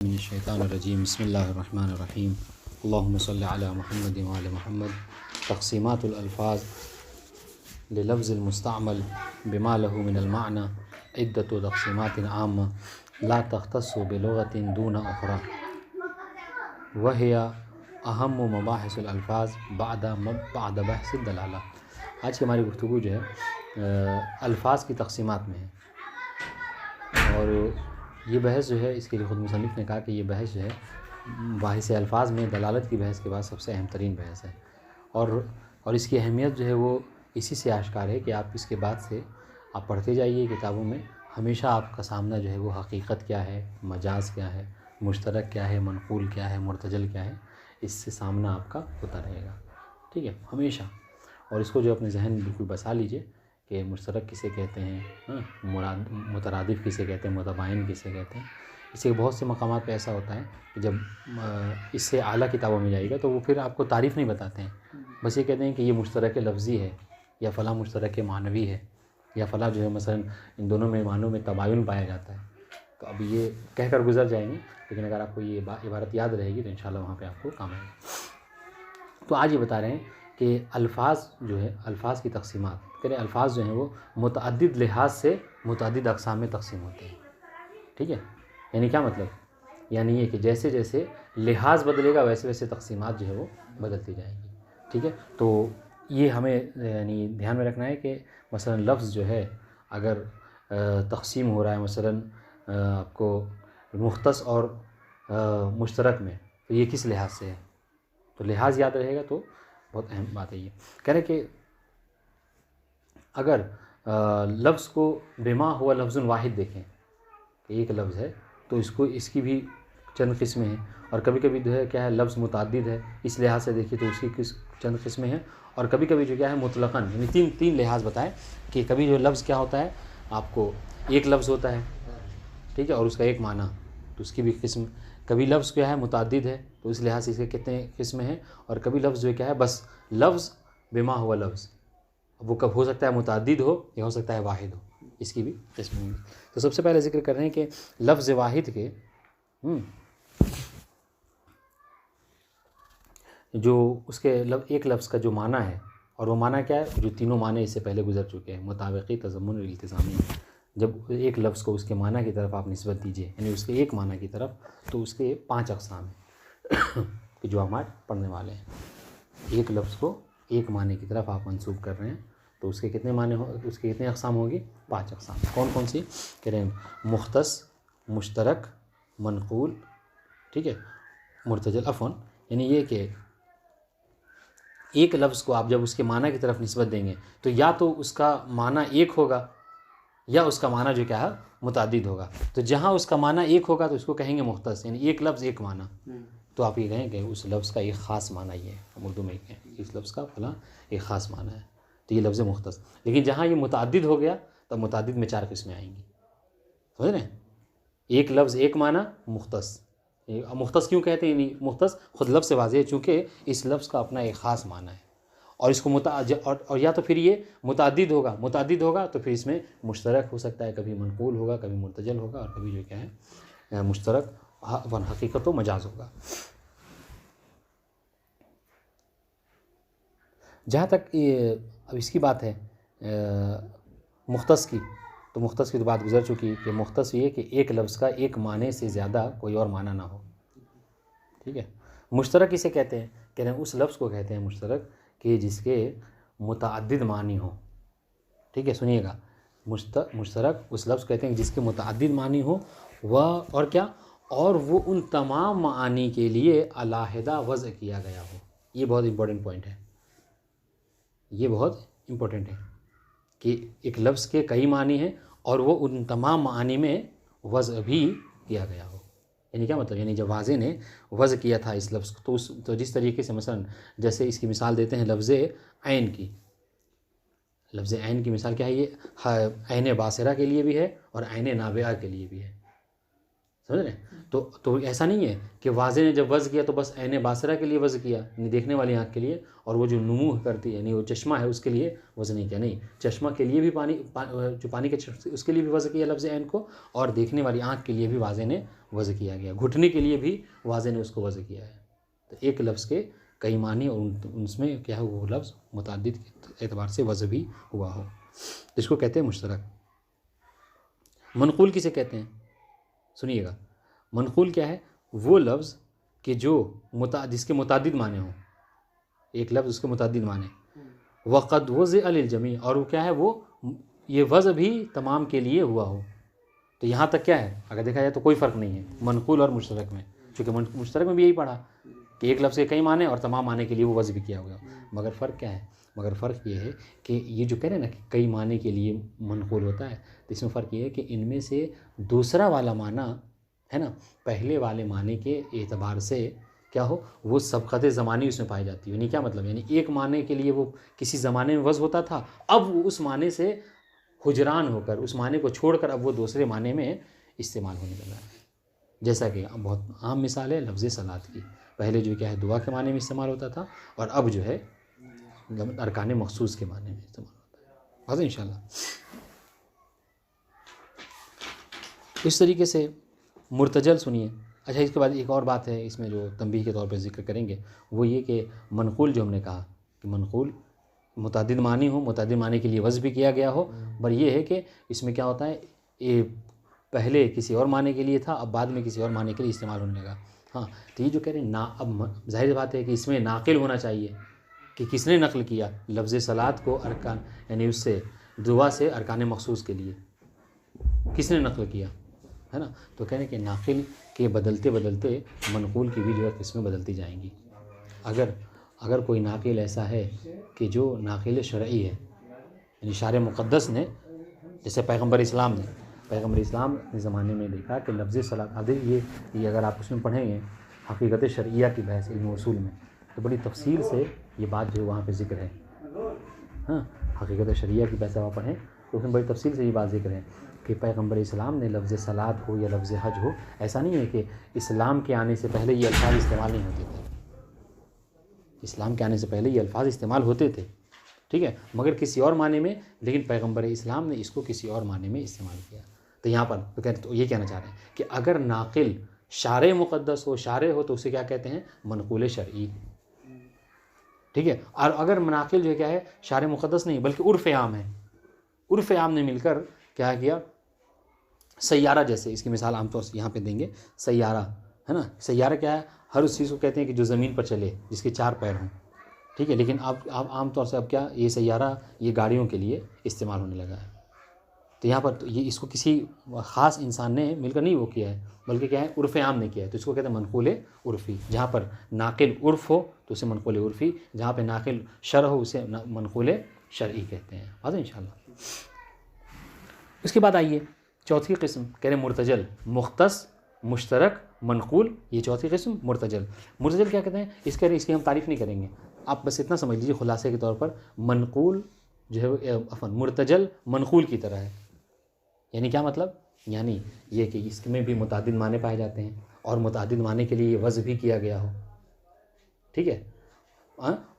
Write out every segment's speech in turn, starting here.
मिनश्शैतानिर्रजीम बिस्मिल्लाहिर्रहमानिर्रहीम अल्लाहुम्मा सल्लि अला मुहम्मद व आले मुहम्मद। तक़सीमातुल अल्फ़ाज़ लिलफ़्ज़िल मुस्तअमल बिमा लहू मिनल माअना इद्दतु तक़सीमातिन आम्मा ला तख़्तस्सु बिलुग़तिन दून उख़रा व हिय अहम्मु मबाहिसुल अल्फ़ाज़ बअद बहसिद दलाला। आज की हमारी गुफ्तगू जो है अल्फ़ाज़ की तक़सीमात में है, और ये बहस जो है इसके लिए ख़ुद मुसन्निफ़ ने कहा कि ये बहस जो है बाहिस अल्फ़ाज़ में दलालत की बहस के बाद सबसे अहम तरीन बहस है। और इसकी अहमियत जो है वो इसी से आश्कार है कि आप इसके बाद से आप पढ़ते जाइए किताबों में, हमेशा आपका सामना जो है वो हकीकत क्या है, मजाज़ क्या है, मुश्तरक क्या है, मनक़ूल क्या है, मुर्तजल क्या है, इससे सामना आपका होता रहेगा। ठीक है, हमेशा। और इसको जो अपने ज़हन में बिल्कुल बसा लीजिए कि मुश्तरक किसे कहते हैं, मुतरादिफ़ किसे कहते हैं, मुतबाइन किसे कहते हैं। इससे बहुत से मकामात पे ऐसा होता है कि जब इससे आला किताबों में जाइएगा तो वो फिर आपको तारीफ़ नहीं बताते हैं, बस ये कहते हैं कि ये मुश्तरक लफ्ज़ी है या फ़लाँ मुश्तरक मानवी है या फ़लाँ जो है मसलन इन दोनों में मानों में तबायुन पाया जाता है। तो अब ये कहकर गुजर जाएंगे, लेकिन अगर आपको ये इबारत याद रहेगी तो इंशाल्लाह वहाँ पे आपको काम आएगा। तो आज ये बता रहे हैं कि अल्फ़ाज़ जो है, अल्फ़ाज़ की तक़सीमात करें, अल्फ़ाज़ जो हैं वो मुतअद्दिद लिहाज से मुतअद्दिद अक़साम में तक़सीम होते हैं। ठीक है, यानी क्या मतलब, यानी ये कि जैसे जैसे लिहाज बदलेगा वैसे वैसे तक़सीमात जो है वो बदलती जाएंगी। ठीक है, तो ये हमें यानी ध्यान में रखना है कि मसलन लफ्ज़ जो है अगर तक़सीम हो रहा है मसलन आपको मुख़्तस और मुश्तरक में, तो ये किस लिहाज से है, तो लिहाज याद रहेगा तो बहुत अहम बात है। ये कह रहे कि अगर लफ्ज़ को बिमा हुआ लफ्ज़ुन वाहिद देखें कि एक लफ्ज़ है तो इसकी भी चंद किस्में हैं, और कभी कभी जो है क्या है लफ्ज़ मुतअद्दिद है, इस लिहाज से देखिए तो उसकी चंद किस्में हैं, और कभी कभी जो क्या है मुतलक़न, यानी तीन लिहाज बताएं कि कभी जो लफ्ज़ क्या होता है आपको एक लफ्ज़ होता है, ठीक है, और उसका एक माना, तो उसकी भी किस्म। कभी लफ्ज़ क्या है मुतअद्दिद है तो इस लिहाज से इसके कितने किस्में हैं, और कभी लफ्ज़ जो क्या है बस लफ्ज़ बिमा हुआ लफ्ज़, वो कब हो सकता है मुतअद्दिद हो या हो सकता है वाहिद हो, इसकी भी किस्में होंगी। तो सबसे पहले जिक्र कर रहे हैं कि लफ्ज़ वाहिद के जो उसके एक लफ्ज़ का जो माना है, और वो माना क्या है, जो तीनों माने इससे पहले गुजर चुके हैं, मुताबिक़ी, तज़म्मुन और इल्तिज़ामी। जब एक लफ्ज़ को उसके माना की तरफ आप निस्बत दीजिए, यानी उसके एक माना की तरफ, तो उसके 5 अक़साम हैं कि जो हम आज पढ़ने वाले हैं। एक लफ्ज़ को एक माने की तरफ आप मंसूब कर रहे हैं तो उसके कितने माने हो, उसके कितने अक़साम होंगे, 5 अक़साम। कौन कौन सी कह रहे हैं, मुख़्तस, मुश्तरक, मनक़ूल, ठीक है, मुर्तजल। अफ़वन, यानी ये कि एक लफ्ज़ को आप जब उसके माना की तरफ निस्बत देंगे तो या तो उसका माना एक होगा या उसका माना जो क्या है मुतअद्दिद होगा। तो जहाँ उसका माना एक होगा तो उसको कहेंगे मुख़्तस, यानी एक लफ्ज़ एक माना। तो आप ये कहेंगे उस लफ्ज़ का एक ख़ास माना ये है, हम उर्दू में कहें इस लफ्ज़ का फला एक ख़ास माना है, तो ये लफ्ज़ मुख़्तस। लेकिन जहाँ ये मुतअद्दिद हो गया तब मुतअद्दिद में 4 किस्में आएंगी, समझ रहे हैं। एक लफ्ज़ एक माना मुख़्तस, मुख़्तस क्यों कहते हैं, यानी मुख़्तस खुद लफ्ज़ से वाज़ेह है चूँकि इस लफ्ज़ का अपना एक ख़ास माना है, और इसको और या तो फिर ये मुतअद्दिद होगा तो फिर इसमें मुश्तरक हो सकता है, कभी मनक़ूल होगा, कभी मुर्तजल होगा, और कभी जो क्या है मुश्तरक वन हकीकत व मजाज होगा। जहाँ तक ये अब इसकी बात है मुख़्तस की, तो मुख़्तस की तो बात गुजर चुकी कि मुख़्तस ये कि एक लफ्ज़ का एक माने से ज़्यादा कोई और माना ना हो। ठीक है, मुश्तरक किसे कहते हैं, कह रहे हैं उस लफ्ज़ को कहते हैं मुश्तरक कि जिसके मुतअद्दिद मानी हो। ठीक है, सुनिएगा, मुश्तरक उस लफ्ज़ कहते हैं जिसके मुतअद्दिद मानी हो, वह और क्या, और वो उन तमाम मानी के लिए अलहदा वज़्अ किया गया हो। ये बहुत इंपॉर्टेंट पॉइंट है, ये बहुत इम्पोर्टेंट है कि एक लफ्ज़ के कई मानी हैं और वो उन तमाम मानी में वज़्अ भी किया गया हो। यानी क्या मतलब, यानी जब वाज़े ने वज़्अ किया था इस लफ्ज़ को, तो जिस तरीके से मसलन जैसे इसकी मिसाल देते हैं लफ्ज़ ऐन की, लफ्ज़ ऐन की मिसाल क्या है, ये ऐन बासिरा के लिए भी है और ऐन नाबिया के लिए भी है। समझ रहे हैं? तो ऐसा नहीं है कि वाजे ने जब वज़ किया तो बस ऐने बासरा के लिए वज़ किया, यानी देखने वाली आँख के लिए, और वो जो नुमू करती है यानी वो चश्मा है उसके लिए वज़ नहीं किया। नहीं, चश्मा के लिए भी जो पानी के उसके लिए भी वज़ किया लफ्ज़ ऐन को, और देखने वाली आँख के लिए भी वाजे ने वज़ किया गया, घुटने के लिए भी वाजे ने उसको वज़ किया है। तो एक लफ्ज़ के कई मानी और उनमें क्या है वो लफ्ज़ मुतअद्दिद के एतबार से वज़ भी हुआ हो, तो इसको कहते हैं मुश्तरक। मनक़ूल किसे कहते हैं? सुनिएगा, मनक़ूल क्या है? वो लफ्ज़ कि जिसके मुतअद्दिद माने हों, एक लफ्ज़ उसके मुतअद्दिद माने, वक़द वज़िअ लिल जमी, और वो क्या है, वो ये वज़ भी तमाम के लिए हुआ हो। तो यहाँ तक क्या है, अगर देखा जाए तो कोई फ़र्क नहीं है मनक़ूल और मुश्तरक में, चूँकि मुश्तरक में भी यही पढ़ा कि एक लफ्ज़ के कई माने और तमाम माने के लिए वो वज़ भी किया हुआ। मगर फ़र्क क्या है? मगर फ़र्क ये है कि ये जो कह रहे हैं ना कि कई माने के लिए मनक़ूल होता है, तो इसमें फ़र्क ये है कि इनमें से दूसरा वाला माना है ना, पहले वाले माने के एतबार से क्या हो, वो सबक़त ज़मानी उसमें पाई जाती है। यानी क्या मतलब, यानी एक माने के लिए वो किसी ज़माने में वज़ होता था, अब वो उस माने से हुजरान होकर, उस माने को छोड़कर अब वो दूसरे माने में इस्तेमाल होने लगा है। जैसा कि बहुत आम मिसाल है लफ्ज़ सलात की, पहले जो क्या है दुआ के माने में इस्तेमाल होता था, और अब जो है अरकान मखसूस के माने में इस्तेमाल होता है। बस इंशाल्लाह इस तरीके से मुर्तजल सुनिए। अच्छा, इसके बाद एक और बात है इसमें जो तंबीह के तौर पर ज़िक्र करेंगे, वो ये कि मनक़ूल जो हमने कहा कि मनक़ूल मुतअद्दिद मानी हो, मुतअद्दिद माने के लिए वज़् भी किया गया हो, पर ये है कि इसमें क्या होता है, ये पहले किसी और माने के लिए था, अब बाद में किसी और माने के लिए इस्तेमाल होने लगा। हाँ, तो ये जो कह रहे हैं अब ज़ाहिर बात है कि इसमें नाक़िल होना चाहिए कि किसने नक़ल किया लफ्ज़ सलात को अरकान, यानी उससे दुआ से अरकान मखसूस के लिए किसने नक़ल किया, है ना। तो कह रहे हैं कि नाक़िल के बदलते बदलते मनक़ूल की भी जो है किस्में बदलती जाएंगी। अगर कोई नाक़िल ऐसा है कि जो नाक़िल शरई है, यानी शार मुक़द्दस ने, जैसे पैगम्बर इस्लाम ने ज़माने में देखा कि लफ्ज़ सलात, अब ये अगर आप उसमें पढ़ेंगे हक़ीक़त शरइया की बहस इल्म उसूल में, तो बड़ी तफसील से ये बात जो वहाँ पे ज़िक्र है। हाँ, हक़ीक़त शरइया की बहस आप पढ़ें तो उसमें बड़ी तफसील से ये बात ज़िक्र है कि पैगम्बर इस्लाम ने लफ्ज़ सलात हो या लफ्ज़ हज हो, ऐसा नहीं है कि इस्लाम के आने से पहले ये अल्फाज इस्तेमाल नहीं होते थे। इस्लाम के आने से पहले ये अल्फाज इस्तेमाल होते थे, ठीक है, मगर किसी और माने में, लेकिन पैगम्बर इस्लाम ने इसको किसी और माने में इस्तेमाल किया। तो यहाँ पर तो ये कहना चाह रहे हैं कि अगर नाक़िल शार मुक़द्दस हो, शार हो, तो उसे क्या कहते हैं, मनक़ूल शरई, ठीक है। और अगर नाक़िल जो है क्या है, शार मुक़द्दस नहीं बल्कि उर्फ़ आम है, उर्फ़ आम ने मिलकर क्या किया, सैयारा, जैसे इसकी मिसाल आमतौर से यहाँ पे देंगे, सैयारा है ना। सैयारा क्या है, हर उस चीज़ को कहते हैं कि जो ज़मीन पर चले, जिसके 4 पैर हों, ठीक है। लेकिन आप आमतौर से अब क्या, ये सैयारा ये गाड़ियों के लिए इस्तेमाल होने लगा है। तो यहाँ पर तो ये इसको किसी ख़ास इंसान ने मिलकर नहीं वो किया है, बल्कि क्या है, उर्फ़ आम ने किया है। तो इसको कहते हैं मनक़ूल उर्फ़ी। जहाँ पर नाक़िल उर्फ़ हो तो उसे मनक़ूल उर्फ़ी, जहाँ पर नाक़िल शर हो उसे मनक़ूल शरई कहते हैं। आज इंशाल्लाह उसके बाद आइए चौथी किस्म, कह रहे मुर्तजल, मुख्तस, मुश्तरक, मनक़ूल, ये चौथी किस्म मुर्तजल। मुर्तजल क्या कहते हैं, इसकी हम तारीफ़ नहीं करेंगे, आप बस इतना समझ लीजिए खुलासे के तौर पर, मनक़ूल जो है मुर्तजल मनक़ूल की तरह है। यानी क्या मतलब, यानी ये कि इसमें भी मुतअद्दिद माने पाए जाते हैं और मुतअद्दिद माने के लिए वज़् भी किया गया हो, ठीक है,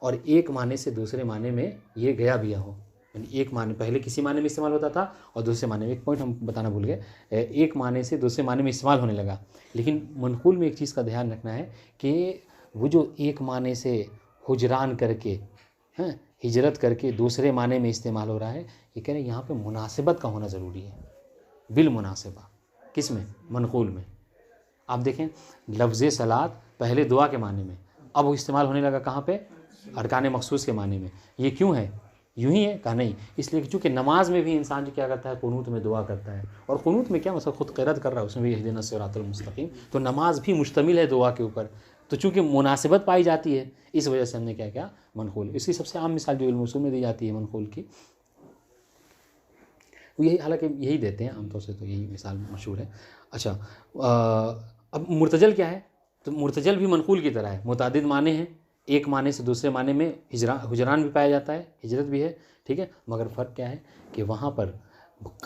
और एक माने से दूसरे माने में ये गया भी हो। यानी एक माने पहले किसी माने में इस्तेमाल होता था और दूसरे माने में, एक पॉइंट हम बताना भूल गए, एक माने से दूसरे माने में इस्तेमाल होने लगा। लेकिन मनक़ूल में एक चीज़ का ध्यान रखना है कि वो जो एक माने से हुजरान करके, हाँ, हिजरत करके दूसरे माने में इस्तेमाल हो रहा है, ये कह रहे हैं यहाँ पे मुनासिबत का होना ज़रूरी है, बिल मुनासिबा। किस में, मनक़ूल में। आप देखें लफ्ज़ सलात पहले दुआ के माने में, अब वो इस्तेमाल होने लगा कहाँ पे, अरकान मखसूस के माने में। ये क्यों है, यूं ही है, कहा नहीं, इसलिए कि चूँकि नमाज में भी इंसान जो क्या करता है, कुनूत में दुआ करता है, और कुनूत में क्या मतलब खुद क़िरात कर रहा है, उसमें भी इहदिना सिरातल मुस्तक़ीम, तो नमाज भी मुश्तमिल है दुआ के ऊपर। तो चूँकि मुनासिबत पाई जाती है, इस वजह से हमने क्या किया, मनक़ूल। इसकी सबसे आम मिसाल जो इल्म उसूल में दी जाती है मनक़ूल की, यही, हालांकि यही देते हैं आमतौर से, तो यही मिसाल मशहूर है। अच्छा, अब मुर्तजल क्या है, तो मुर्तजल भी मनक़ूल की तरह है, मुतअद्दिद माने हैं, एक माने से दूसरे माने में हुजरान भी पाया जाता है, हिजरत भी है, ठीक है, मगर फ़र्क क्या है कि वहाँ पर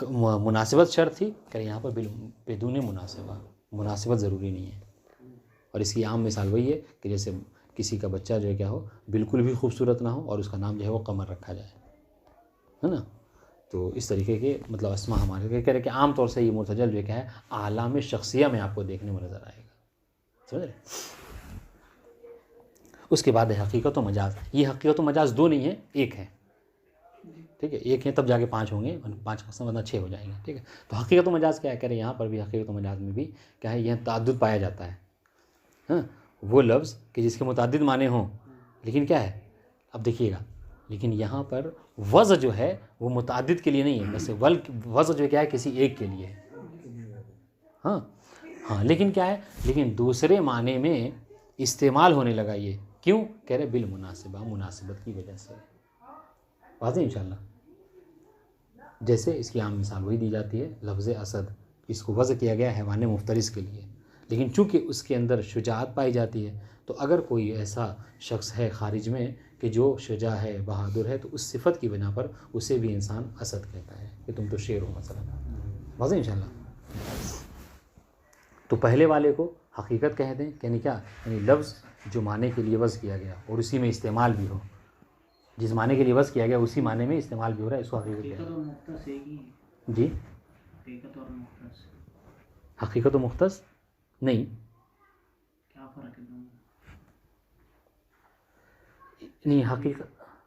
मुनासिबत शर्त थी, करें यहाँ पर बिदून मुनासिबा, मुनासिबत ज़रूरी नहीं है। और इसकी आम मिसाल वही है कि जैसे किसी का बच्चा जो है क्या हो, बिल्कुल भी खूबसूरत ना हो और उसका नाम जो है वो कमर रखा जाए, है ना। तो इस तरीके के मतलब अस्मा हमारे कह रहे कि आम तौर से ये मुर्तजल जो क्या है आलाम शख्सिया में आपको देखने में नज़र आएगा, समझ रहे। उसके बाद है हकीकत व मजाज। ये हकीकत व मजाज दो नहीं है, एक है, ठीक है, एक है तब जाके 5 होंगे, 5 का वरना 6 हो जाएंगे, ठीक है। तो हकीकत व मजाज क्या है, कह रहे यहाँ पर भी हकीकत व मजाज में भी क्या है, यह ताद्दुद पाया जाता है। हाँ, वो लफ्ज़ कि जिसके मुताद्दिद माने हों, लेकिन क्या है, अब देखिएगा, लेकिन यहाँ पर वज़ जो है वो मुताद्दिद के लिए नहीं है, बस वज़ जो क्या है किसी एक के लिए है। हाँ, लेकिन क्या है, लेकिन दूसरे माने में इस्तेमाल होने लगा ये, क्यों, कह रहे बिल मुनासिबा, मुनासिबत की वजह से। वाज़ेह इंशाअल्लाह। जैसे इसकी आम मिसाल वही दी जाती है, लफ्ज़ असद, इसको वज़ किया गया हैवान मुफ्तरिस के लिए, लेकिन चूँकि उसके अंदर शुजाअत पाई जाती है, तो अगर कोई ऐसा शख्स है खारिज में कि जो शुजा है, बहादुर है, तो उस सिफ़त की बिना पर उसे भी इंसान असद कहता है कि तुम तो शेर हो मसलन। वाज़ेह इंशाअल्लाह। तो पहले वाले को हकीकत कहते हैं, यानी क्या, यानी लफ्ज़ जो माने के लिए वज़ किया गया और उसी में इस्तेमाल भी हो, जिस माने के लिए वज़ किया गया उसी माने में इस्तेमाल भी हो रहा है, इसको हकीकत कहते हैं। जी, हकीकत और मुख्तस नहीं, क्या फ़र्क है? नहीं,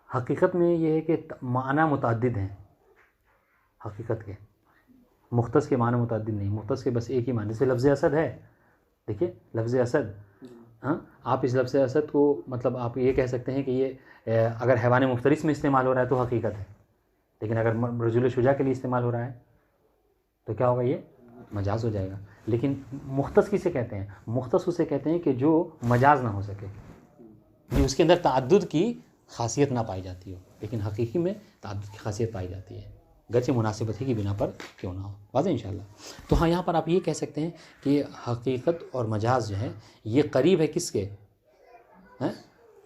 हकीकत में ये है कि माना मुतअद्दिद हैं हकीकत के, मुख्तस के माना मुतअद्दिद नहीं, मुख्तस के बस एक ही माने। जैसे लफ्ज़ असद है, देखिए लफ्ज़ असद, हाँ, आप इस लफ्ज़ असद को मतलब आप ये कह सकते हैं कि ये अगर हैवान मुफ्तरिस में इस्तेमाल हो रहा है तो हकीकत है, लेकिन अगर रजुल शुजा के लिए इस्तेमाल हो रहा है तो क्या होगा, ये मजाज हो जाएगा। लेकिन मुख्तस किसे कहते हैं, मुख्तस उसे कहते हैं कि जो मजाज ना हो सके, नहीं उसके अंदर ताअद्दुद की खासियत ना पाई जाती हो, लेकिन हकीकी में ताअद्दुद की खासियत पाई जाती है, गरचे मुनासिबत ही की बिना पर क्यों ना हो। वाज़ेह इंशाअल्लाह। तो हाँ, यहाँ पर आप ये कह सकते हैं कि हकीकत और मजाज जो है ये करीब है किसके, हैं,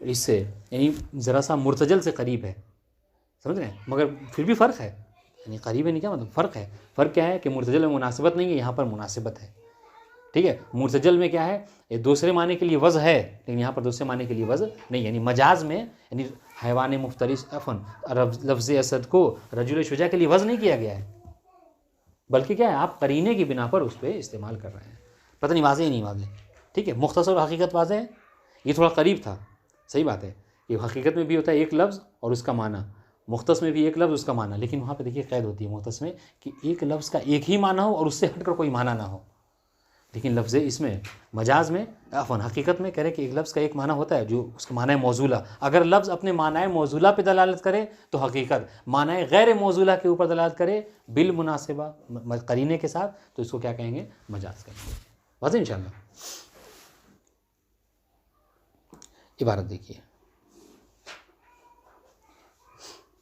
इससे, यानी ज़रा सा मुर्तजल से करीब है, समझ रहे हैं, मगर फिर भी फ़र्क है, यानी करीब है नहीं क्या मतलब, फ़र्क है। फ़र्क क्या है कि मुर्तजल में मुनासिबत नहीं है, यहाँ पर मुनासिबत है, ठीक है। मुर्तजल में क्या है, ये दूसरे माने के लिए वज़ है, लेकिन यहाँ पर दूसरे माने के लिए वज़ नहीं, यानी मजाज में, यानी हैवान मुफ्तरिस अफन लफ्ज़ असद को रजुल शुजा के लिए वज़ नहीं किया गया है, बल्कि क्या है, आप करीने की बिना पर उस पर इस्तेमाल कर रहे हैं। पता नहीं वाज़ेह नहीं वाज़ेह, ठीक है। मुख्तसर हकीकत वाज़ेह है, ये थोड़ा करीब था, सही बात है। ये हकीकत में भी होता है एक लफ्ज़ और उसका माना, मुख्तस में भी एक लफ्ज़ उसका माना, लेकिन वहाँ पे देखिए क़ैद होती है मुख्तस में कि एक लफ्ज़ का एक ही माना हो और उससे हटकर कोई माना ना हो। लेकिन लफ्ज़ इसमें मजाज में अफ़न हकीकत में कह रहे कि एक लफ्ज़ का एक माना होता है जो उसका माना है मौजूला। अगर लफ्ज़ अपने माना मौजूला पे दलालत करे तो हकीकत, माना गैर मौजूला के ऊपर दलालत करे बिल मुनासिबा करीने के साथ, तो इसको क्या कहेंगे, मजाज कहेंगे। वाज़ेह इंशाअल्लाह। इबारत देखिए,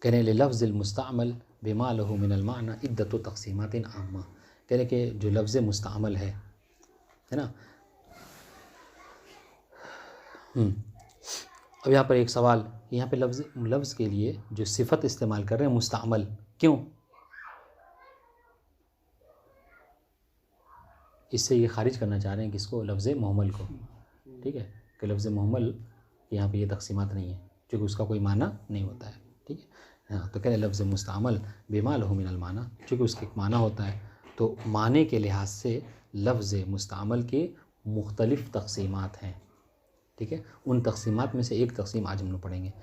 कह रहे लफ्ज़ मुस्तअमल बिमा लहू मिनल माना इद्दतु तक़सीमातिन आम्मा। कह रहे कि जो लफ्ज़ मुस्तअमल है ना। अब यहाँ पर एक सवाल, यहाँ पे लफ्ज़ के लिए जो सिफ़त इस्तेमाल कर रहे हैं मुस्तअमल, क्यों, इससे ये खारिज करना चाह रहे हैं किसको, लफ्ज़ मुहम्मल को, ठीक है, कि लफ्ज़ मुहम्मल यहाँ पे ये तक़सीमात नहीं है क्योंकि उसका कोई माना नहीं होता है, ठीक है। हाँ, तो कह रहे लफ्ज़ मुस्तअमल बिमा लहू मिनल माना, चूँकि उसके एक माना होता है, तो माने के लिहाज से लफ्ज़ मुस्तअमल के मुख्तलिफ़ तक़सीमात हैं, ठीक है। उन तक़सीमात में से एक तक़सीम आज हम लोग पढ़ेंगे,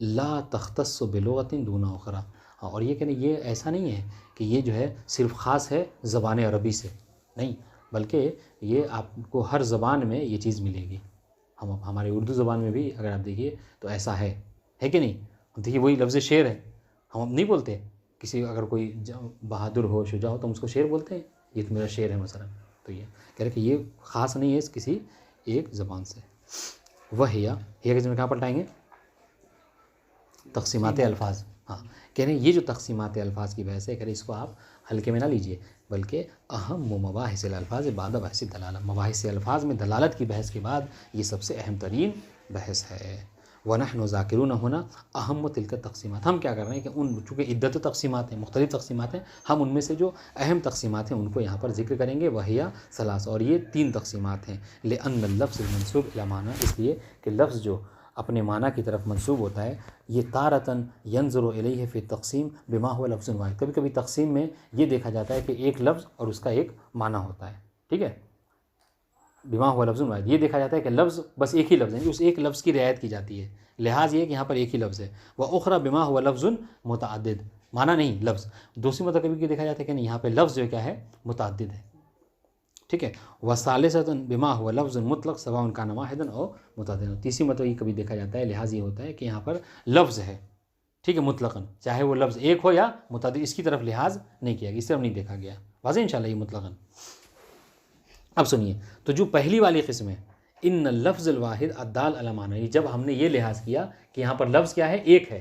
ला तख्तस्सु बिलुग़तिन दूना उख़रा। और ये कहने ये ऐसा नहीं है कि ये जो है सिर्फ़ ख़ास है ज़बान अरबी से, नहीं, बल्कि ये आपको हर ज़बान में ये चीज़ मिलेगी। हम हमारे उर्दू ज़बान में भी अगर आप देखिए तो ऐसा है कि नहीं। देखिए वही लफ्ज़ शेर है, हम नहीं बोलते किसी, अगर कोई बहादुर हो, शुजा हो, तो हम उसको शेर बोलते हैं, ये तो मेरा शेर है मसलन। तो ये कह रहे कि ये ख़ास नहीं है किसी एक ज़बान से। वह हिया के जब कहाँ पलटाएंगे, तक़सीमात अल्फाज। हाँ, कह रहे हैं ये जो तक़सीमात अल्फाज की बहस है, कह रहे इसको आप हल्के में ना लीजिए, बल्कि अहम मबाहिस अल्फाज बाद बहस दलालत, मबाहिस अल्फाज में दलालत की बहस के बाद ये सबसे अहम तरीन बहस है। व नहनु ज़ाकिरून होना अहम तिल्क तक़सीमात, हम क्या कर रहे हैं कि उन चूँकि इद्दत तक़सीमात हैं, मुख्तलिफ़ तक़सीमात हैं, हम उनमें से जो अहम तक़सीमात हैं उनको यहाँ पर ज़िक्र करेंगे। वहिया सलास, और ये 3 तक़सीमात हैं। लिअन्न लफ्ज़ मंसूब इला माना, इसलिए कि लफ्ज़ जो अपने माना की तरफ मंसूब होता है, ये तारतन यंज़ुरु इलैहि फ़ी तक़सीम बिमा हुवा लफ्ज़ुन वाहिद, कभी कभी तक़सीम में ये देखा जाता है कि एक लफ्ज़ और उसका एक माना होता है। ठीक है, बिमा हुआ लफ्ज़ुन वाहिद, ये देखा जाता है कि लफ्ज़ बस एक ही लफ्ज़ है, उस एक लफ्ज़ की रियायत की जाती है, लिहाज ये कि यहाँ पर एक ही लफ्ज़ है। व उखरा बिमा हुआ लफ्ज़ुन मुतअद्दिद, माना नहीं लफ्ज़। दूसरी मतलब कभी देखा जाता है कि नहीं, यहाँ पे लफ्ज़ जो क्या है मुतअद्दिद है। ठीक है, व सालिसतुन बिमा हुआ लफ्ज़ुन मुतलक़ सवाउन कान वाहिदन और मुतअद्दिदन। तीसरी मतलब ये कभी देखा जाता है, लिहाज ये होता है कि यहाँ पर लफ्ज़ है, ठीक है, मुतलक़न, चाहे वो लफ्ज़ एक हो या मुतअद्दिद, इसकी तरफ लिहाज नहीं किया गया, इस तरफ नहीं देखा गया। वाज़ेह इंशाअल्लाह ये मुतलक़न। अब सुनिए, तो जो पहली वाली किस्म है इन लफ्ज़ुल वाहिद अद्दाल अला माना, ये जब हमने ये लिहाज किया कि यहाँ पर लफ्ज़ क्या है, एक है।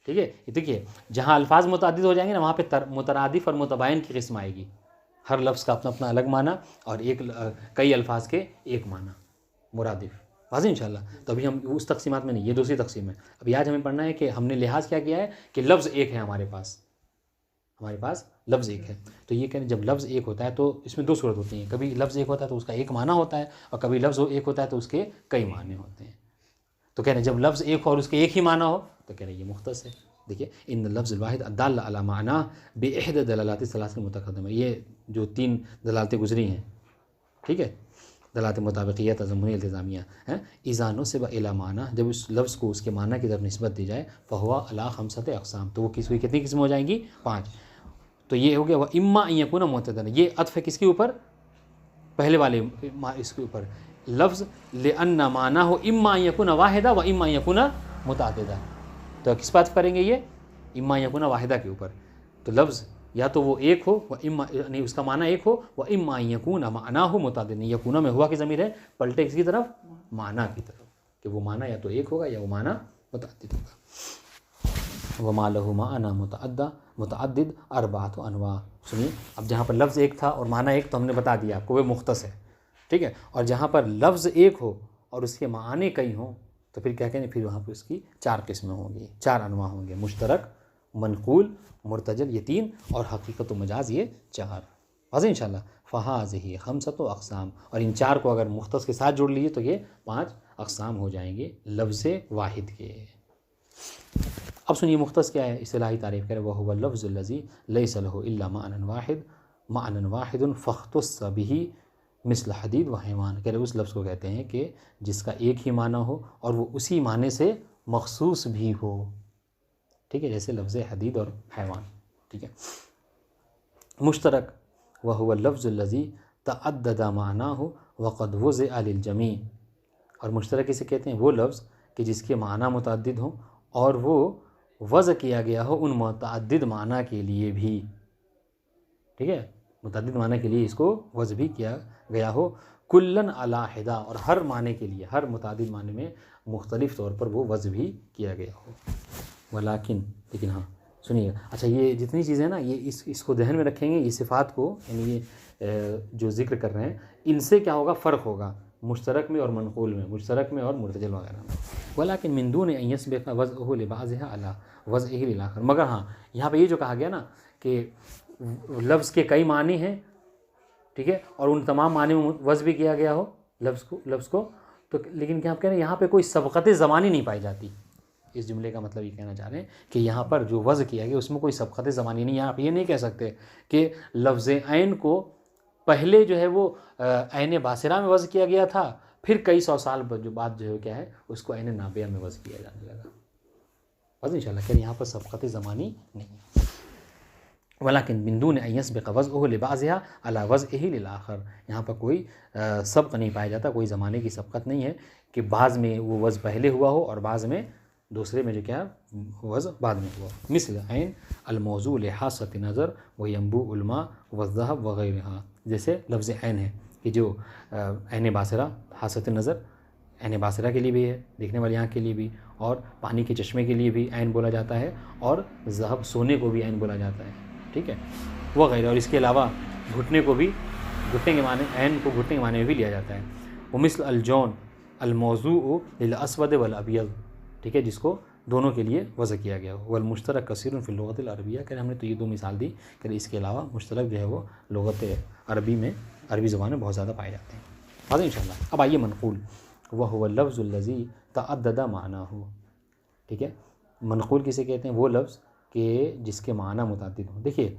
ठीक है, देखिए जहाँ अल्फाज मुतअद्दिद हो जाएंगे ना, वहाँ पे मुतरादिफ और मुतबाइन की किस्म आएगी। हर लफ्ज़ का अपना अपना अलग माना और कई अल्फाज के एक माना मुरादिफ। वाज़ेह इंशाअल्लाह। तो अभी हम उस तक़सीमात में नहीं, ये दूसरी तक़सीम है। अभी आज हमें पढ़ना है कि हमने लिहाज क्या किया है कि लफ्ज़ एक है, हमारे पास लफ्ज़ एक है। तो ये कहें जब लफ्ज़ एक होता है तो इसमें 2 सूरत होती हैं, कभी लफ्ज़ एक होता है तो उसका एक माना होता है, और कभी लफ्ज़ एक होता है तो उसके कई माने होते हैं। तो कह रहे हैं जब लफ्ज़ एक हो और उसके एक ही माना हो तो कह रहे हैं ये मुख्तस है। देखिए इन लफ्ज़ुल वाहिद अद्दाल अला माना बिइहद दलालाति सलासिल मुतक़द्दिमा, ये जो 3 दलालतें गुजरी हैं, ठीक है, दलालत मुताबिक़िय्या, तज़म्मुनी, इल्तिज़ामिया हैं, इज़ा नुसिबा इला माना, जब उस लफ्ज़ को उसके माना की तरफ निस्बत दी जाए, फ़हुवा अला खमसत अक़साम, तो वो कितनी किस्म हो जाएंगी, 5। तो ये हो गया वह इम्मा अन यकूना मुतअद्दिदन, ये अत्फ़ है किसके ऊपर, पहले वाले इसके ऊपर, लफ्ज़ लिअन्ना माना हो इम्मा अन यकूना वाहिदा व इम्मा अन यकूना मुतअद्दिदा। तो किस बात करेंगे, ये इम्मा अन यकूना वाहिदा के ऊपर। तो लफ्ज़ या तो वो एक हो व इम्मा, नहीं उसका माना एक हो, व इम्मा अन यकूना माना हो मुतअद्दिदन, यकूना में हुआ की ज़मीर है, पलटे किसकी तरफ, माना की तरफ, कि वो माना या तो एक होगा या वो माना मुतअद्दिद होगा। वमा लहु माना मुतअद्दिद अरबाअतु अनवा। सुनिए, अब जहाँ पर लफ्ज़ एक था और माना एक तो हमने बता दिया आपको, वह मुख्तस है। ठीक है, और जहाँ पर लफ्ज़ एक हो और उसके माने कई हों तो फिर क्या कहें, फिर वहाँ पर उसकी 4 किस्में होंगी, 4 अनवा होंगे, मुश्तरक, मनक़ूल, मुर्तजल ये 3, और हकीकत व मजाज ये 4। वाज़ेह इंशाअल्लाह। फ़हाज़िही खमसतु अक़साम, और इन 4 को अगर मुख्तस के साथ जोड़ लीजिए तो ये 5 अक़साम हो जाएंगे लफ्ज़ वाहिद के। अब सुनिए मुख्तस क्या है, इस्तिलाही तारीफ़ करें, वह हुवा लफ्ज़ुल लज़ी लैसा लहु इल्ला माअनन वाहिदुन फ़ख्तुस्स बिही मिस्ल हदीद व हैवान। कह रहे उस लफ्ज़ को कहते हैं कि जिसका एक ही माना हो और वो उसी माने से मखसूस भी हो। ठीक है, जैसे लफ्ज़ हदीद और हैवान। ठीक है, मुश्तरक वह हुवा लफ्ज़ुल लज़ी तअद्ददा मानाहु व क़द वुज़िअ लिल जमी, और मुश्तरक इसे कहते हैं वो लफ्ज़ कि जिसके माना मुतअद्दिद हों और वो वज़ किया गया हो उन मुतअद्दिद माना के लिए भी। ठीक है, मुतअद्दिद माना के लिए इसको वज़ भी किया गया हो, कुल्लन अला हिदा, और हर माने के लिए, हर मुतअद्दिद माने में मुख्तलिफ़ तौर पर वो वज़ भी किया गया हो। वलाकिन, लेकिन हाँ सुनिए, अच्छा ये जितनी चीज़ें हैं ना, ये इसको ध्यान में रखेंगे, ये सिफ़ात को, यानी ये जो ज़िक्र कर रहे हैं इनसे क्या होगा, फ़र्क होगा मुश्तरक में और मनक़ूल में, मुश्तरक में और मुर्तजल वगैरह में। वलाकिन मिन दून अन यस्बिक़ वज़अहु लिबाज़िहा अला वज़इही लिल आख़र, मगर हाँ यहाँ पे ये जो कहा गया ना कि लफ्ज़ के कई माने हैं, ठीक है, और उन तमाम माने में वज़ भी किया गया हो लफ्ज़ को, तो लेकिन क्या आप कह रहे हैं यहाँ पे कोई सबक़त ज़मानी नहीं पाई जाती। इस जुमले का मतलब ये कहना चाह रहे हैं कि यहाँ पर जो वज़ किया गया उसमें कोई सबक़त ज़मानी नहीं है। आप ये नहीं कह सकते कि लफ्ज़ ऐन को पहले जो है वो ऐन बासिरा में वज़ किया गया था, फिर कई 100 साल जो बाद जो है क्या है उसको ऐन नाबिया में वज़ किया जाने लगा। बस इंशाअल्लाह कह यहाँ पर सबक़त ज़मानी नहीं है। वलाकिन मिन दून अन यस्बिक़ वज़अहु लिबाज़िहा अला वज़इही लिल आख़र, यहाँ पर कोई सबक़ नहीं पाया जाता, कोई ज़माने की सबक़त नहीं है कि बाज़ में वो वज़ पहले हुआ हो और बाज़ में दूसरे में जो क्या वज़ बाद में हुआ। मिसल ऐन अलमौज़ू लिहासत नज़र व यंबू उलमा व ज़हब वग़ैरहा, जैसे लफ्ज़ ऐन है कि जो ऐन बासिरा, हासत नज़र ऐन बासिरा के लिए भी है, देखने वाली आँख के लिए भी, और पानी के चश्मे के लिए भी ऐन बोला जाता है, और ज़हब सोने को भी ऐन बोला जाता है। ठीक है, वग़ैरह, और इसके अलावा घुटने को भी, घुटने के माने, ऐन को घुटने के माने में भी लिया जाता है। वो मिसल अलजौन अलमौज़ू लिल अस्वद वल अबियद, ठीक है, जिसको दोनों के लिए वज़ा किया गया हो। वल मुश्तरक कसीरुन फ़िल लुग़तिल अरबिया, कह हमने तो ये दो मिसाल दी कि इसके अलावा मुश्तरक जो है वो लुग़त अरबी में, अरबी ज़ुबान में बहुत ज़्यादा पाए जाते हैं। बात इंशाअल्लाह। अब आइए मनक़ूल, वह हुवा लफ्ज़ुल लज़ी तअद्दद मानाहु, ठीक है। मनक़ूल किसे कहते हैं? वो लफ्ज़ कि जिसके माना मुतअद्दिद हो। देखिए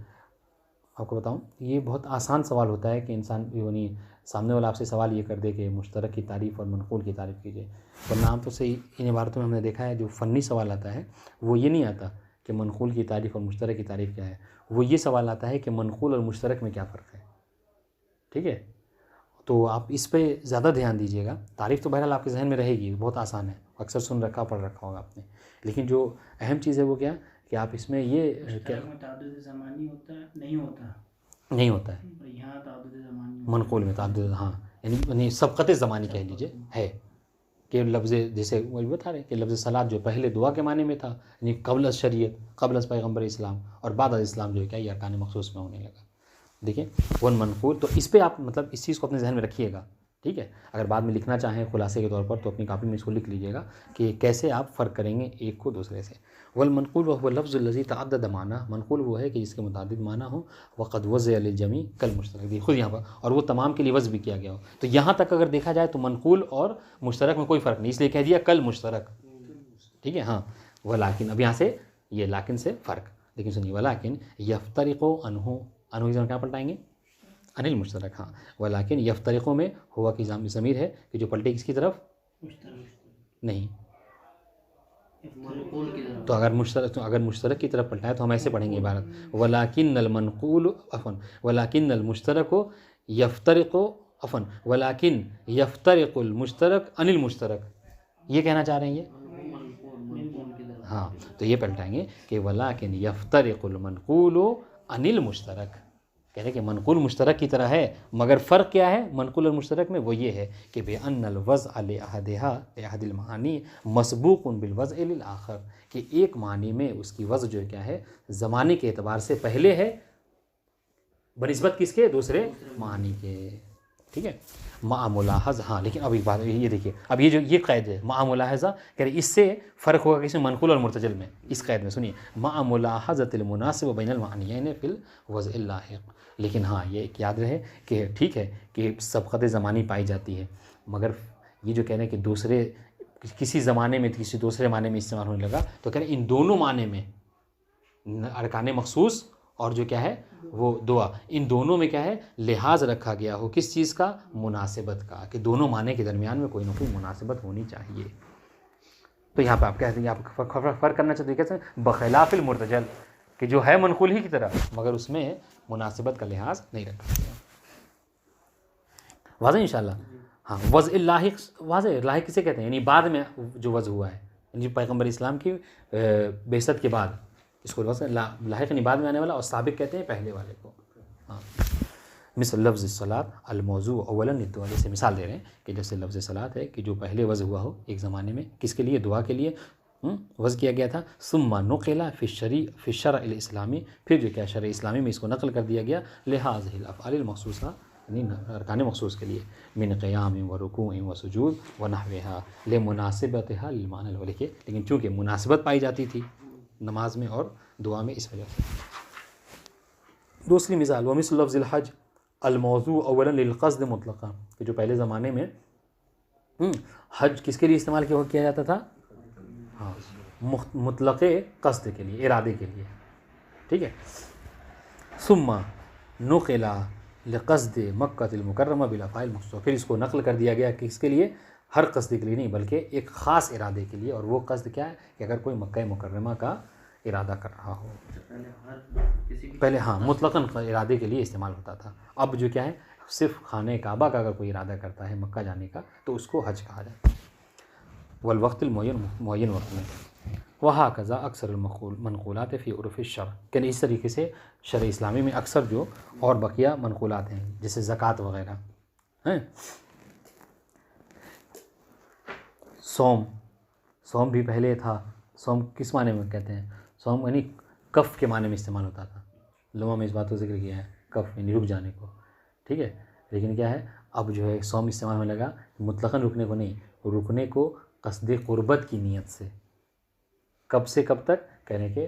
आपको बताऊं, ये बहुत आसान सवाल होता है कि इंसान यानी सामने वाला आपसे सवाल ये कर दे कि मुश्तरक की तारीफ़ और मनक़ूल की तारीफ़ कीजिए, वरना आम तो से इन इबारतों में हमने देखा है जो फ़नी सवाल आता है वो ये नहीं आता कि मनक़ूल की तारीफ़ और मुश्तरक की तारीफ़ क्या है, वो ये सवाल आता है कि मनक़ूल और मुश्तरक में क्या फ़र्क है, ठीक है। तो आप इस पे ज़्यादा ध्यान दीजिएगा। तारीफ़ तो बहरहाल आपके जहन में रहेगी, बहुत आसान है, अक्सर सुन रखा पढ़ रखा होगा आपने, लेकिन जो अहम चीज़ है वो क्या कि आप इसमें ये क्या ताअद्दुद ज़मानी होता है, नहीं होता है, और यहाँ ताअद्दुद ज़मानी मनक़ूल में ताअद्दुद, हाँ, यानी सबक़त ज़मानी कह लीजिए है कि लफ्ज़, जैसे वही बता रहे हैं कि लफ्ज़ सलात जो पहले दुआ के माने में था, यानी क़ब्ल शरीयत, क़ब्ल पैगम्बर इस्लाम, और बाद इस्लाम जो है क्या ये अरकान मख़सूस में होने लगा। देखिए वन मनक़ूल, तो इस पे आप मतलब इस चीज़ को अपने जहन में रखिएगा, ठीक है। अगर बाद में लिखना चाहें खुलासे के तौर पर तो अपनी कापी में इसको लिख लीजिएगा कि कैसे आप फ़र्क करेंगे एक को दूसरे से। वल मनक़ूल वह लफ्ज़ुल लज़ी तअद्दद माना, मनक़ूल वो है कि जिसके मुतअद्दिद माना हो, वक़द वज़अ लिल जमी कल मुश्तरक, खुद यहाँ पर, और वो तमाम के लिए वज़ भी किया गया हो। तो यहाँ तक अगर देखा जाए तो मनक़ूल और मुश्तरक में कोई फ़र्क नहीं, इसलिए कह दिया कल मुश्तरक, ठीक है। हाँ, वलाकिन, अब यहाँ से ये लाकिन से फ़र्क, लेकिन सुनिए, वलाकिन यफ्तरिक़ु अन्हु, अन्हु की क्या पलटाएंगे? अनिल मुश्तरक, हाँ। वलाकिन यफ्तरिक़ु में हुआ की ज़मीर है कि जो पलटे किसकी तरफ? नहीं, तो अगर मुश्तरक की तरफ पलटा है तो हम ऐसे पढ़ेंगे इबारत, वलाकिन्नल मनक़ूल अफ़न वलाकिन्नल मुश्तरकु यफ्तरिक़ु अफ़न वलाकिन यफ्तरिक़ुल मुश्तरक अनिल मुश्तरक, ये कहना चाह रहे हैं ये, हाँ। तो ये पलटाएंगे कि वलाकिन यफ्तरिक़ुल मनक़ूलु अनिल मुश्तरक, कह रहे कि मनक़ूल मुश्तरक की तरह है, मगर फ़र्क क्या है मनक़ूल और मुश्तरक में? वो ये है कि बेअन्नल वज़अ लिअहदिहा लिअहदिल मानी मसबूक़ुन बिल वज़अ लिल आख़र, कि एक मानी में उसकी वज़ जो क्या है ज़माने के एतबार से पहले है बनिस्बत किसके? दूसरे मानी के, ठीक है। मामुलाहज़, हाँ, लेकिन अब एक बात ये देखिए, अब ये जो ये क़ैद है मामुलाहज़ा, कह रहे इससे फ़र्क होगा किसी मनक़ूल और मुर्तजल में। इस क़ैद में सुनिए, मामुलाहज़तिल मुनासिब बैनल मानियैन फ़िल वज़अ लाहिक़, लेकिन हाँ ये एक याद रहे कि ठीक है कि सबक़त ज़मानी पाई जाती है, मगर ये जो कह रहे हैं कि दूसरे किसी ज़माने में किसी दूसरे माने में इस्तेमाल होने लगा, तो कह रहे इन दोनों माने में अरकान मख़सूस और जो क्या है वो दुआ, इन दोनों में क्या है लिहाज रखा गया हो, किस चीज़ का? मुनासिबत का, कि दोनों माने के दरमियान में कोई ना कोई मुनासिबत होनी चाहिए। तो यहाँ पर आप कहते हैं, आप फ़र्क करना चाहते हैं कैसे? बख़िलाफ़िल मुर्तजल, कि जो है मनक़ूल ही की तरह मगर उसमें मुनासिबत का लिहाज नहीं रखा गया। वाज़ेह इंशाअल्लाह। हाँ, वज़अ लाहिक़, वाज़ेह लाहिक़ किसे कहते हैं? यानी बाद में जो वज़ हुआ है, यानी पैगम्बर इस्लाम की बेइज्जत के बाद, इसको लाहिक़ यानी बाद में आने वाला, और साबिक़ कहते हैं पहले वाले को। हाँ, मिसल लफ्ज़ सलात अलमौज़ू अव्वलन लिद्दुआ, जैसे मिसाल दे रहे हैं कि जैसे लफ्ज़ सलात है कि जो पहले वज़ हुआ हो एक ज़माने में, किसके लिए? दुआ के लिए वज़ किया गया था। सुम्मा नुक़िला फ़ी शरअल इस्लामी, फिर जो क्या शरअ इस्लामी में इसको नक़ल कर दिया गया लिहाज़िल अफ़आलिल मख़सूसा, यानी अरकान मख़सूस के लिए, मिन क़ियाम व रुकूअ व सुजूद व नहविहा लिमुनासिबतिहा लिल माना अल, लिखिए, लेकिन चूँकि मुनासिबत पाई जाती थी नमाज में और दुआ में, इस वजह से। दूसरी मिसाल, व मिस्ल लफ्ज़िल हज अलमौज़ू अव्वलन लिल क़स्द मुतलक़ा, कि जो पहले ज़माने में हज किसके लिए इस्तेमाल किया जाता था? हाँ, मुतलक़े क़स्द के लिए, इरादे के लिए, ठीक है। सुम्मा नुक़िला लिक़स्द मक्कतिल मुकर्रमा बिल अफ़आइल मख़सूसा, फिर इसको नक़ल कर दिया गया किसके लिए? हर क़स्द के लिए नहीं, बल्कि एक ख़ास इरादे के लिए, और वो क़स्द क्या है कि अगर कोई मक्का मुकर्रमा का इरादा कर रहा हो। पहले हाँ मुतलक़न इरादे के लिए इस्तेमाल होता था, अब जो क्या है सिर्फ़ खाने काबा का अगर कोई इरादा करता है मक्का जाने का तो उसको हज कहा जाता है। वल वक़्तिल मुअय्यन वक्त में, वहाँ कज़ा अक्सर मनक़ूलात फ़ी उर्फ़ शर, यानी इस तरीके से शर इस्लामी में अक्सर जो और बकिया मनक़ूलात हैं जैसे ज़कात वग़ैरह हैं। सोम भी पहले था। सोम किस माने में कहते हैं? सोम यानी कफ़ के माने में इस्तेमाल होता था। लुमा में इस बात को जिक्र किया है, कफ़ यानी रुक जाने को, ठीक है। लेकिन क्या है अब जो है सोम इस्तेमाल होने लगा मुतलक़न रुकने को नहीं, रुकने को क़स्द क़ुर्बत की नीयत से। कब से कब तक? कहने के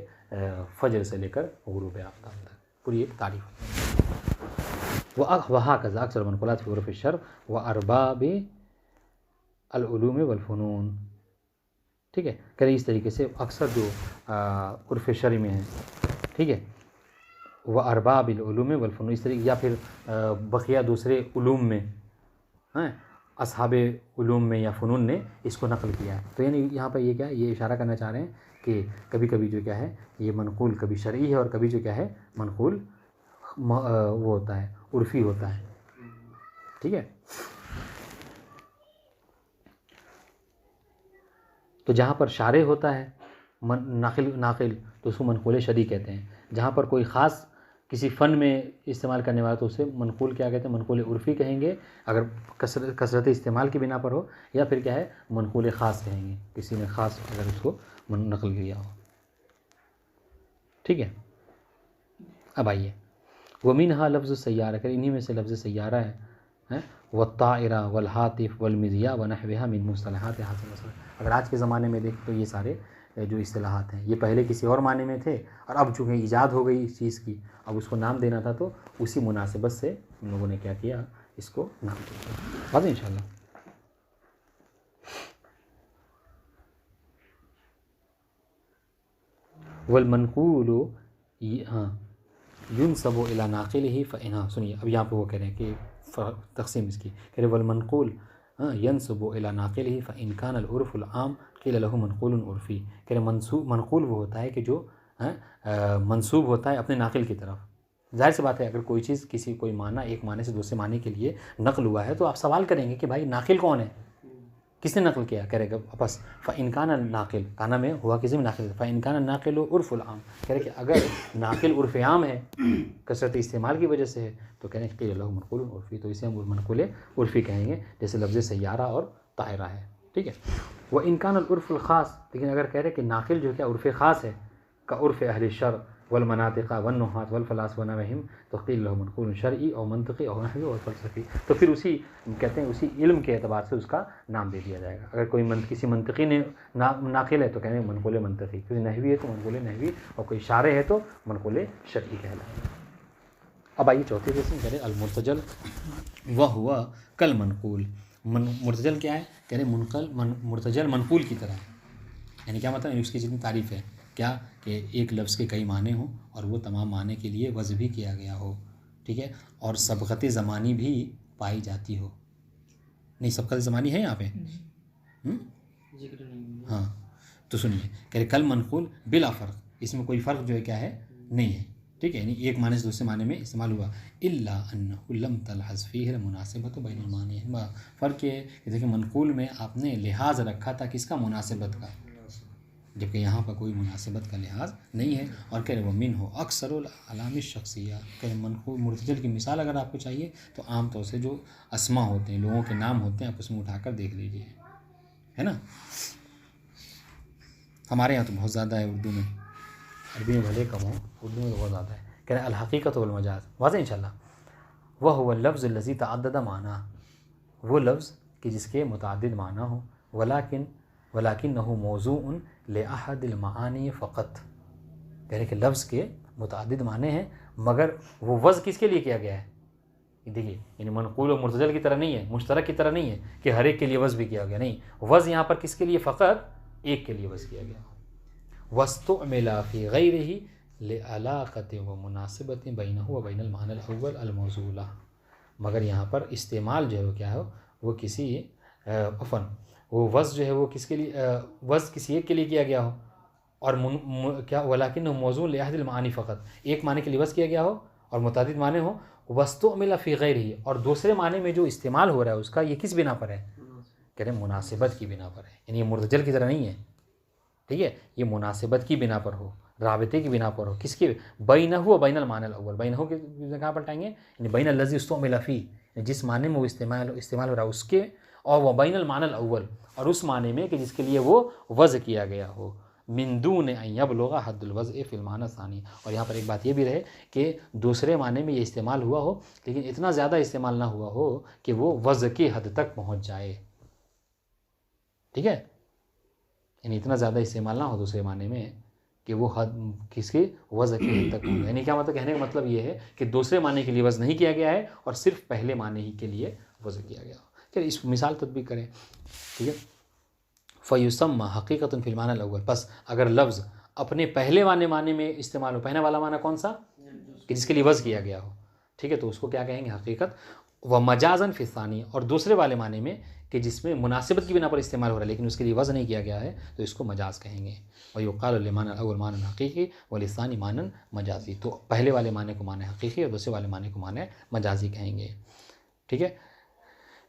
फजर से लेकर गुरूब आफ्ताब तक, पूरी एक तारीफ। वहा कज़ा अक्सर मनक़ुलात फ़ी उर्फ़ शर्अ व अरबाब अल उलूम वल फ़ुनून। ठीक है, करें इस तरीके से अक्सर जो उर्फ़ शर्अ में है, ठीक है, व अरबाब अल उलूम वल फ़ुनून, इस तरीके, या फिर बक़िया दूसरे उलूम में हैं, असहाबे उलूम में या फ़ुनून ने इसको नक़ल किया है। तो यानी यहाँ पर ये क्या है, ये इशारा करना चाह रहे हैं कि कभी कभी जो क्या है ये मनक़ूल कभी शरई है और कभी जो क्या है मनक़ूल वो होता है उर्फ़ी होता है। ठीक है, तो जहाँ पर शारे होता है नाक़िल तो उसको मनक़ूल शरई कहते हैं। जहाँ पर कोई ख़ास किसी फ़न में इस्तेमाल करने वाला तो उसे मनक़ूल क्या कहते हैं, मनक़ूल उर्फ़ी कहेंगे अगर कसरत इस्तेमाल की बिना पर हो, या फिर क्या है मनक़ूल ख़ास कहेंगे, किसी ने ख़ास अगर उसको नक़ल किया हो। ठीक है, अब आइए वमिनहा लफ्ज़ सय्यारा, कर इन्हीं में से लफ्ज़ सय्यारा है वत्ताइरा वल हातिफ़ वल मिज़िया व नहविहा मिन मुस्तलहात हासिल मसला। अगर आज के ज़माने में देखें तो ये सारे जो इस्तिलाहात हैं ये पहले किसी और माने में थे और अब चूँकि ईजाद हो गई इस चीज़ की, अब उसको नाम देना था तो उसी मुनासिबत से हम लोगों ने क्या किया, इसको नाम दिया। बात इंशाअल्लाह। वल मनक़ूल युनसबु इला नाक़िलिही फ़इन्हा, सुनिए अब यहाँ पे वो कह रहे हैं कि तक़सीम इसकी, कह रहे वल मनक़ूल यनसबु इला नाक़िलिही फ़इन कान अल उर्फ़ुल आम क़ील लहू मनक़ूलुन उर्फ़ी। कह रहे मनक़ूल वो होता है कि जो मंसूब होता है अपने नाक़िल की तरफ। ज़ाहिर सी बात है अगर कोई चीज़ किसी कोई माना एक माने से दूसरे माने के लिए नक़ल हुआ है तो आप सवाल करेंगे कि भाई नाक़िल कौन है, किसने नक़ल किया। करेगा बस फ़इन कान नाक़िल, काना में हुआ किसी में नाक़िल, फ़इन कान नाक़िल उर्फ़ुल आम, कह रहे कि अगर नाक़िल उर्फ़ आम है कसरत इस्तेमाल की वजह से है तो कह रहे हैं क़ील लहू मनक़ूलुन उर्फ़ी, तो इसे हम मनक़ूल उर्फ़ी कहेंगे, जैसे लफ्ज़ सय्यारा और ताहिरा है। ठीक है, व इन कान उर्फ़ुल ख़ास, लेकिन अगर कह रहे कि नाक़िल जो क्या उर्फ़ ख़ास है का उर्फ़ अहल शर्अ वल मनातिक़ा वन नुहात वल फ़लासफ़ा व नहविहिम तो क़ील लहू मनक़ूलुन शरई और मंतिक़ी और नहवी और फ़लसफ़ी, तो फिर उसी कहते हैं उसी इल्म के एतबार से उसका नाम दे दिया जाएगा। अगर कोई किसी मंतिक़ी ने नाक़िल है तो कहेंगे मनक़ूल मंतिक़ी, कोई नहवी है तो मनक़ूल नहवी, और कोई शारे है तो मनक़ूल शरई कहलाएगा। अब आइए चौथी किस्म करें अल मुर्तजल व हुआ कल मनक़ूल। मुर्तजल क्या है, कह रहे मुर्तजल मनक़ूल की तरह, यानी क्या मतलब उसकी जितनी तारीफ़ है क्या कि एक लफ्ज़ के कई माने हों और वो तमाम माने के लिए वज़्न भी किया गया हो। ठीक है, और सबक़त ज़मानी भी पाई जाती हो। नहीं सबक़त ज़मानी है यहाँ पे, हाँ, तो सुनिए कह रहे कल मनक़ूल बिला फ़र्क़, इसमें कोई फ़र्क जो है क्या है नहीं है। ठीक है, यानी एक माने से दूसरे माने में इस्तेमाल हुआ, इल्ला अन्नहु लम तलहज़ फ़ीहिल मुनासिबतु बैनल मानियैन। फ़र्क ये कि देखिए मनक़ूल में आपने लिहाज रखा था किसका, मुनासिबत का, जबकि यहाँ पर कोई मुनासिबत का लिहाज नहीं है। और कह रहे वो मिन हो अक्सरुल अलामी शख्सिया, कह रहे मनक़ूल मुर्तजल की मिसाल अगर आपको चाहिए तो आम तौर से जो अस्मा होते हैं, लोगों के नाम होते हैं, आप उसमें उठाकर देख लीजिए, है ना। हमारे यहाँ तो बहुत ज़्यादा है उर्दू में, अरबी में भले कम हो, उर्दू में तो बहुत ज़्यादा है। कह रहे अल हक़ीक़त वल मजाज़, वाज़ेह इंशाअल्लाह। वह हुवा लफ्ज़ लज़ी तअद्दद माना, वो लफ्ज़ कि जिसके मुतअद्दिद माना हो, वलाकिन्नहु मौज़ूउन लिअहदिल मआनी फ़क़त, कह रहे कि लफ्ज़ के मुतअद्दिद माने हैं मगर वो वज़्न किसके लिए किया गया है। देखिए यानी मनक़ूल और मुर्तजल की तरह नहीं है, मुश्तरक की तरह नहीं है कि हर एक के लिए वज़्न भी किया गया, नहीं, वज़्न यहाँ पर किसके लिए, फ़क़त एक के लिए वज़्न किया गया। वस्तुअमिला फ़ी ग़ैरिही लिअलाक़ति व मुनासिबति बैनहु व बैनल मानल अव्वल अल मौज़ूला, मगर यहाँ पर इस्तेमाल जो है वो क्या हो, वो किसी वो वज़्न जो है वो किसके लिए, वज़्न किसी एक के लिए किया गया हो, और क्या वलाकिन मौज़ूल लिअहदिल मानी फ़क़त, एक माने के लिए वज़्न किया गया हो और मुतअद्दिद माने हो। वस्तुअमिला फ़ी ग़ैरिही, और दूसरे माने में जो इस्तेमाल हो रहा है उसका ये किस बिना पर है, कह रहे मुनासिबत की बिना पर है, यानी ये मुर्तजल की तरह नहीं है। ठीक है, ये मुनासिबत की बिना पर हो, राबिते की बिना पर हो, किसके, बैनहु व बैनल मानल अव्वल, बैनहु के कहाँ पलटाएंगे, यानी बैनल लज़ी उस्तुअमिला फ़ी, जिस माने में वो इस्तेमाल हो रहा है उसके, और वह बैनल मानल अव्वल, और उस माने में कि जिसके लिए वो वज़्न किया गया हो, मिन दून अन यबलुग़ हद्दुल वज़्न फ़िल माना सानी। और यहाँ पर एक बात ये भी रहे कि दूसरे माने में ये इस्तेमाल हुआ हो लेकिन इतना ज़्यादा इस्तेमाल ना हुआ हो कि वो वज़्न की हद तक पहुँच जाए। ठीक है, यानी इतना ज़्यादा इस्तेमाल ना हो दूसरे माने में कि वो हद किसके वज़न की हद तक पहुँच। यानी क्या मतलब, कहने का मतलब ये है कि दूसरे माने के लिए वज़न नहीं किया गया है और सिर्फ पहले माने ही के लिए वज़न किया गया हो। चलिए इस मिसाल तत्बीक करें, ठीक है। फ़युसम्मा हक़ीक़तुन फ़िल माना अव्वल, बस अगर लफ्ज़ अपने पहले माने में इस्तेमाल हो, पहले वाला माना कौन सा कि जिसके लिए वज़न किया गया हो, ठीक है, तो उसको क्या कहेंगे हक़ीक़त। व मजाज़न फ़िल सानी, और दूसरे वाले माने में कि जिसमें मुनासिबत की बिना पर इस्तेमाल हो रहा है लेकिन उसके लिए वज़न नहीं किया गया है, तो इसको मजाज़ कहेंगे। व युक़ालु लिमाना अव्वल मानन हक़ीक़ी व लिसानी मानन मजाज़ी, तो पहले वाले माने को माने हक़ीक़ी और दूसरे वाले माने को माने मजाज़ी कहेंगे, ठीक है।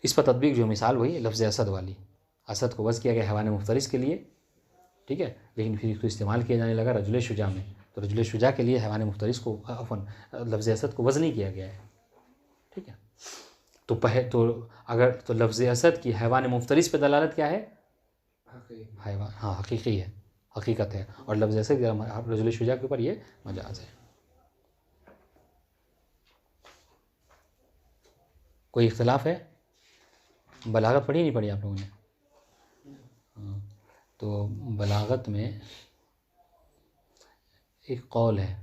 इस पर तत्बीक जो मिसाल वही लफ्ज़ असद वाली, असद को वज़न किया गया हैवान मुफ्तरिस के लिए, ठीक है, लेकिन फिर इसको इस्तेमाल किया जाने लगा रजुल शुजा में, तो रजुल शुजा के लिए हैवान मुफ्तरिस को अफ़न लफ्ज़ असद को वज़न नहीं किया गया है, ठीक है। तो अगर तो लफ्ज़ असद की हैवान मुफ्तरिस पे दलालत क्या है, हैवान, हाँ हकीकी है, हकीकत है, और लफ्ज़ असद रजुल शुजा के ऊपर ये मजाज है। कोई इख्तिलाफ है? बलागत पढ़ी नहीं पढ़ी आप लोगों ने? हाँ, तो बलागत में एक कौल है,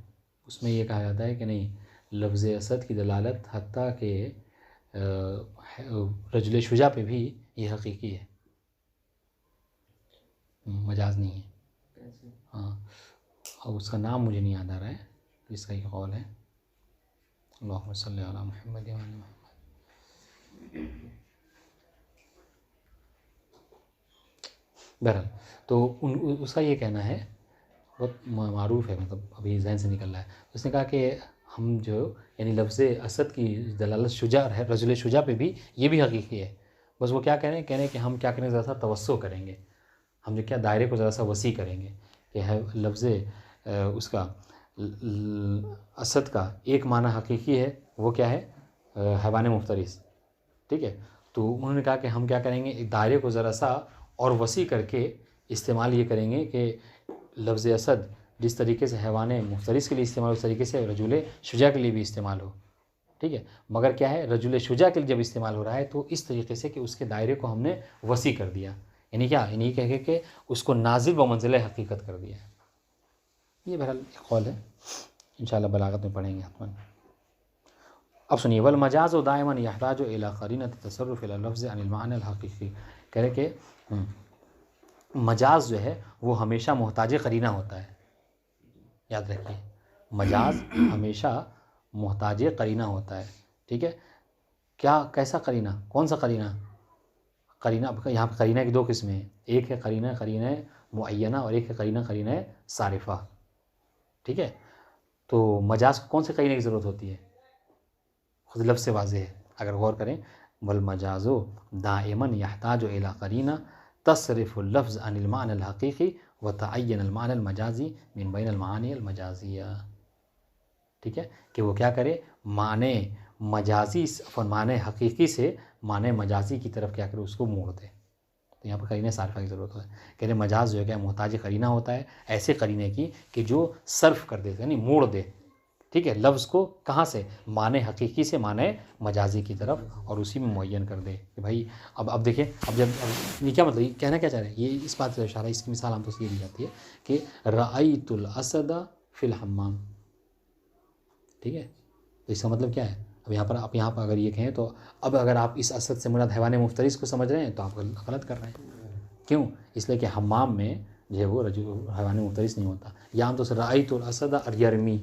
उसमें ये कहा जाता है कि नहीं, लफ्ज़ असद की दलालत हत्ता के रजुल शुजा पे भी ये हकीकी है, मजाज नहीं है। हाँ, और उसका नाम मुझे नहीं याद आ रहा है, इसका एक कौल है। अल्लाहुम्मा सल्ली अला मुहम्मद व अला मुहम्मद। बहरहाल तो उसका ये कहना है, बहुत मारूफ है, मतलब अभी जहन से निकल रहा है। उसने कहा कि हम जो यानी लफ्ज़ असद की दलालत शुजा है रजुल शुजा पे भी ये भी हकीकी है, बस वो क्या कह रहे हैं कि हम क्या करेंगे, ज़रा सा तवस्सो करेंगे, हम जो क्या दायरे को ज़रा सा वसी करेंगे कि है लफ्ज़ उसका असद का एक माना हकीकी है, वो क्या है, हैवान मुफ्तरिस, ठीक है। तो उन्होंने कहा कि हम क्या करेंगे, एक दायरे को ज़रा सा और वसी करके इस्तेमाल ये करेंगे कि लफ्ज़ असद जिस तरीके से हैवान मुफ्तरिस के लिए इस्तेमाल उस तरीके से रजुल शुजा के लिए भी इस्तेमाल हो, ठीक है। मगर क्या है, रजुल शुजा के लिए जब इस्तेमाल हो रहा है तो इस तरीके से कि उसके दायरे को हमने वसी कर दिया, यानी क्या, यानी कह के कि उसको नाजिल व मंजिल हकीकत कर दिया है। ये बहरहाल एक कौल है, इंशाअल्लाह बलागत में पढ़ेंगे हतमन। अब सुनिए, वल मजाज व दायमन यहताजु इला क़रीनत तसर्रुफ़ इला लफ्ज़ अनिल माना अल हक़ीक़ी, कह रहे कि मजाज जो है वो हमेशा मोहताज करीना होता है, याद रखिए, मजाज हमेशा मोहताज करीना होता है, ठीक है। क्या, कैसा करीना, कौन सा करीना, करीना यहाँ पर करीना की दो किस्में हैं, एक है करीना मुअय्यना और एक है करीना सारिफ़ा, ठीक है। तो मजाज को कौन से करीने की ज़रूरत होती है, खुद लफ्ज़ से वाज़ेह है, अगर गौर करें, वल मजाज़ो दाइमन यहताजु इला करीना तसरिफ़ुल लफ्ज़ अनिल माना अल हक़ीक़ी व तअय्यन अल माना अल मजाज़ी मिन बैन अल मानी अल मजाज़िया, ठीक है, कि वो क्या करे, माने मजाज़ी माने हकीकी से माने मजाज़ी की तरफ क्या करे, उसको मोड़ दे। तो यहाँ पर करीने सारिफ़ा की ज़रूरत है, कह रहे मजाज जो है क्या मोहताज करीना होता है, ऐसे करीने की कि जो सर्फ कर दे, यानी मोड़ दे, ठीक है, लफ्ज़ को कहाँ से, माने हकीकी से माने मजाजी की तरफ, और उसी में मुअय्यन कर दे कि भाई अब देखिए, अब ये क्या मतलब, ये कहना क्या चाह रहे हैं, ये इस बात से इशारा, इसकी मिसाल हम तो ये दी जाती है कि रअयतुल असद फिल हम्माम, ठीक है। तो इसका मतलब क्या है, अब यहाँ पर अगर ये कहें तो अब अगर आप इस असद से मुराद हैवान मुफ्तरिस को समझ रहे हैं तो आप गलत कर रहे हैं। क्यों, इसलिए कि हम्माम में जो है वो हैवान मुफ्तरिस नहीं होता। या हम तो रअयतुल असद अरयरमी,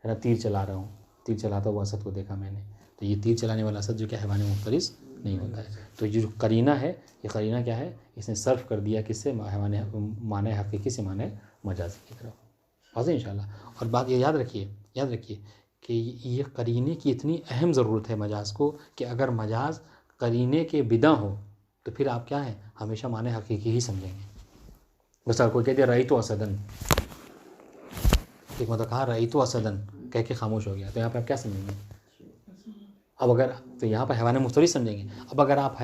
है ना, तीर चला रहा हूँ, तीर चलाता हुआ असद को देखा मैंने, तो ये तीर चलाने वाला असद जो क्या हैवान मुफ्तरिस नहीं होता है। तो ये जो करीना है, ये करीना क्या है, इसने सर्फ कर दिया किससे, हैवान माने हकीकी से माने मजाजी की तरफ, वाज़ेह इंशाअल्लाह। और बात ये याद रखिए कि ये करीने की इतनी अहम ज़रूरत है मजाज को कि अगर मजाज करीने के बिदा हो तो फिर आप क्या है, हमेशा माने हकीकी ही समझेंगे। बस कोई कहते रही तो असदन, एक मतलब कहा रही तो असदन कह के खामोश हो गया, तो यहाँ पर आप क्या समझेंगे, अब अगर तो यहाँ पर हैवान मुफ्तरिस समझेंगे। अब अगर आप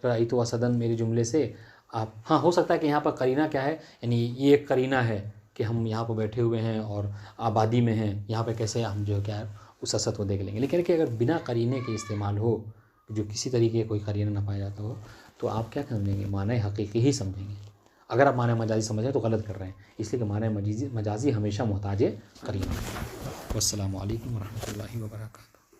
रही तो असदन मेरे जुमले से आप, हाँ हो सकता है कि यहाँ पर करीना क्या है, यानी ये एक करीना है कि हम यहाँ पर बैठे हुए हैं और आबादी में हैं, यहाँ पे कैसे हम जो क्या है उस असद को देख लेंगे। लेकिन कि अगर बिना करीने के इस्तेमाल हो, जो किसी तरीके कोई करीना ना पाया जाता हो, तो आप क्या समझेंगे, माने हकीकी ही समझेंगे। अगर आप माने मजाजी समझें तो गलत कर रहे हैं, इसलिए कि माने मजाजी हमेशा मोहताज करीम है। वस्सलामु अलैकुम वरहमतुल्लाहि वबरकातुहू।